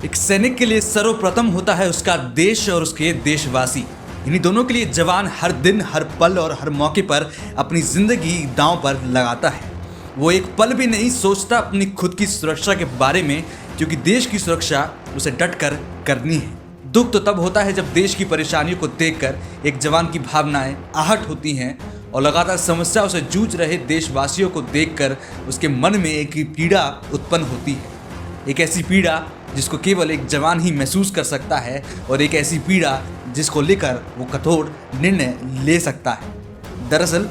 एक सैनिक के लिए सर्वप्रथम होता है उसका देश और उसके देशवासी। इन्हीं दोनों के लिए जवान हर दिन, हर पल और हर मौके पर अपनी जिंदगी दांव पर लगाता है। वो एक पल भी नहीं सोचता अपनी खुद की सुरक्षा के बारे में, क्योंकि देश की सुरक्षा उसे डट कर करनी है। दुख तो तब होता है जब देश की परेशानियों को देखकर एक जवान की भावनाएं आहट होती हैं और लगातार समस्याओं से जूझ रहे देशवासियों को देखकर उसके मन में एक पीड़ा उत्पन्न होती है। एक ऐसी पीड़ा जिसको केवल एक जवान ही महसूस कर सकता है और एक ऐसी पीड़ा जिसको लेकर वो कठोर निर्णय ले सकता है। दरअसल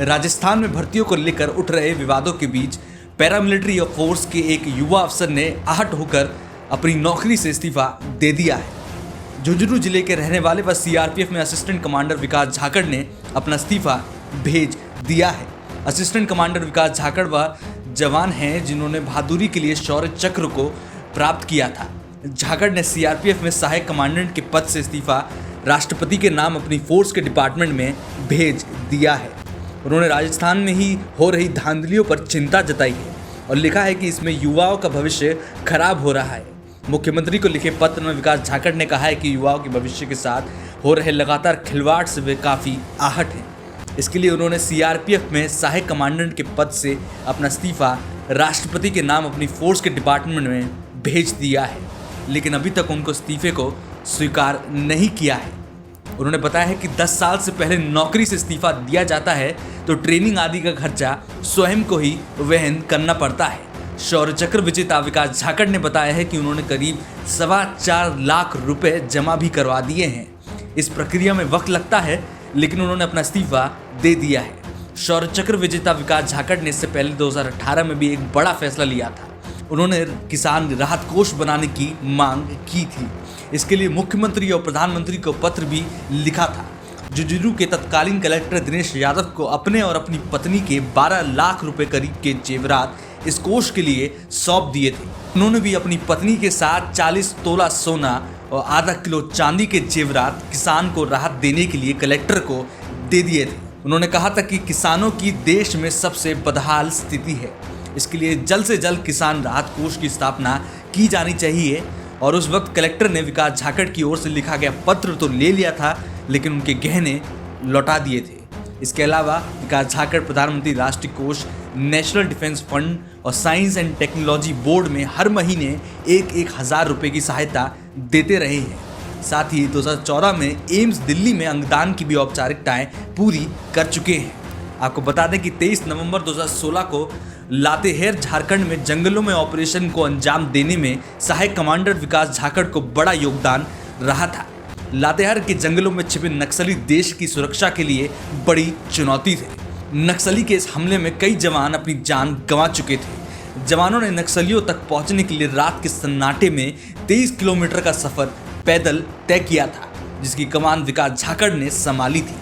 राजस्थान में भर्तियों को लेकर उठ रहे विवादों के बीच पैरामिलिट्री फोर्स के एक युवा अफसर ने आहट होकर अपनी नौकरी से इस्तीफा दे दिया है। झुंझुनू जिले के रहने वाले व सीआरपीएफ में असिस्टेंट कमांडर विकास झाकड़ ने अपना इस्तीफा भेज दिया है। असिस्टेंट कमांडर विकास झाकड़ वह जवान हैं जिन्होंने बहादुरी के लिए शौर्य चक्र को प्राप्त किया था। झाकड़ ने सीआरपीएफ में सहायक कमांडेंट के पद से इस्तीफा राष्ट्रपति के नाम अपनी फोर्स के डिपार्टमेंट में भेज दिया है। उन्होंने राजस्थान में ही हो रही धांधलियों पर चिंता जताई है और लिखा है कि इसमें युवाओं का भविष्य खराब हो रहा है। मुख्यमंत्री को लिखे पत्र में विकास झाकड़ ने कहा है कि युवाओं के भविष्य के साथ हो रहे लगातार खिलवाड़ से वे काफ़ी आहट हैं। इसके लिए उन्होंने सीआरपीएफ में सहायक कमांडेंट के पद से अपना इस्तीफा राष्ट्रपति के नाम अपनी फोर्स के डिपार्टमेंट में भेज दिया है, लेकिन अभी तक उनको इस्तीफे को स्वीकार नहीं किया है। उन्होंने बताया है कि 10 साल से पहले नौकरी से इस्तीफा दिया जाता है तो ट्रेनिंग आदि का खर्चा स्वयं को ही वहन करना पड़ता है। शौर्य चक्र विजेता विकास झाकड़ ने बताया है कि उन्होंने करीब 4.25 लाख रुपए जमा भी करवा दिए हैं। इस प्रक्रिया में वक्त लगता है, लेकिन उन्होंने अपना इस्तीफा दे दिया है। शौर्य चक्र विजेता विकास झाकड़ ने इससे पहले 2018 में भी एक बड़ा फैसला लिया था। उन्होंने किसान राहत कोष बनाने की मांग की थी। इसके लिए मुख्यमंत्री और प्रधानमंत्री को पत्र भी लिखा था। झुंझुनू के तत्कालीन कलेक्टर दिनेश यादव को अपने और अपनी पत्नी के 12 लाख रुपए करीब के जेवरात इस कोष के लिए सौंप दिए थे। उन्होंने भी अपनी पत्नी के साथ 40 तोला सोना और आधा किलो चांदी के जेवरात किसान को राहत देने के लिए कलेक्टर को दे दिए थे। उन्होंने कहा था कि किसानों की देश में सबसे बदहाल स्थिति है, इसके लिए जल्द से जल्द किसान राहत कोष की स्थापना की जानी चाहिए। और उस वक्त कलेक्टर ने विकास झाकड़ की ओर से लिखा गया पत्र तो ले लिया था, लेकिन उनके गहने लौटा दिए थे। इसके अलावा विकास झाकड़ प्रधानमंत्री राष्ट्रीय कोष, नेशनल डिफेंस फंड और साइंस एंड टेक्नोलॉजी बोर्ड में हर महीने 1,000 रुपये की सहायता देते रहे हैं। साथ ही 2014 में एम्स दिल्ली में अंगदान की भी औपचारिकताएं पूरी कर चुके हैं। आपको बता दें कि 23 नवंबर 2016 को लातेहार झारखंड में जंगलों में ऑपरेशन को अंजाम देने में सहायक कमांडर विकास झाकड़ को बड़ा योगदान रहा था। लातेहार के जंगलों में छिपे नक्सली देश की सुरक्षा के लिए बड़ी चुनौती थे। नक्सली के इस हमले में कई जवान अपनी जान गंवा चुके थे। जवानों ने नक्सलियों तक पहुंचने के लिए रात के सन्नाटे में 23 किलोमीटर का सफर पैदल तय किया था, जिसकी कमान विकास झाकड़ ने संभाली थी।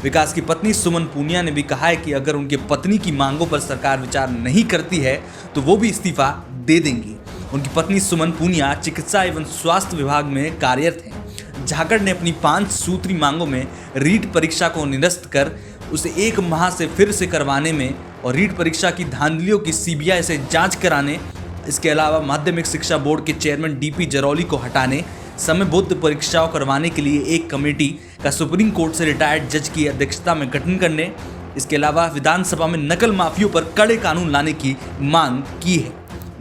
विकास की पत्नी सुमन पूनिया ने भी कहा है कि अगर उनके पत्नी की मांगों पर सरकार विचार नहीं करती है तो वो भी इस्तीफा दे देंगी। उनकी पत्नी सुमन पूनिया चिकित्सा एवं स्वास्थ्य विभाग में कार्यरत हैं। झाकड़ ने अपनी 5 सूत्री मांगों में रीट परीक्षा को निरस्त कर उसे 1 माह से फिर से करवाने में और रीट परीक्षा की धांधलियों की सीबीआई से जांच कराने, इसके अलावा माध्यमिक शिक्षा बोर्ड के चेयरमैन डीपी जरौली को हटाने, समयबद्ध परीक्षाओं करवाने के लिए एक कमेटी का सुप्रीम कोर्ट से रिटायर्ड जज की अध्यक्षता में गठन करने, इसके अलावा विधानसभा में नकल माफियों पर कड़े कानून लाने की मांग की है।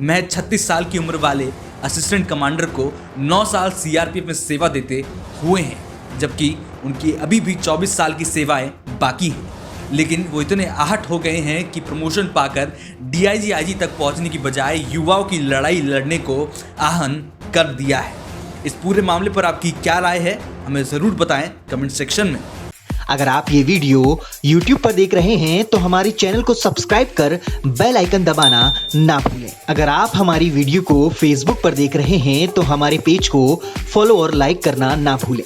महज 36 साल की उम्र वाले असिस्टेंट कमांडर को 9 साल सीआरपीएफ में सेवा देते हुए हैं, जबकि उनकी अभी भी 24 साल की सेवाएं बाकी हैं। लेकिन वो इतने आहट हो गए हैं कि प्रमोशन पाकर डीआईजी आईजी तक पहुंचने की बजाय युवाओं की लड़ाई लड़ने को आहन कर दिया है। इस पूरे मामले पर आपकी क्या राय है, हमें ज़रूर बताएं कमेंट सेक्शन में। अगर आप ये वीडियो YouTube पर देख रहे हैं तो हमारे चैनल को सब्सक्राइब कर बेल आइकन दबाना ना भूलें। अगर आप हमारी वीडियो को Facebook पर देख रहे हैं तो हमारे पेज को फॉलो और लाइक करना ना भूलें।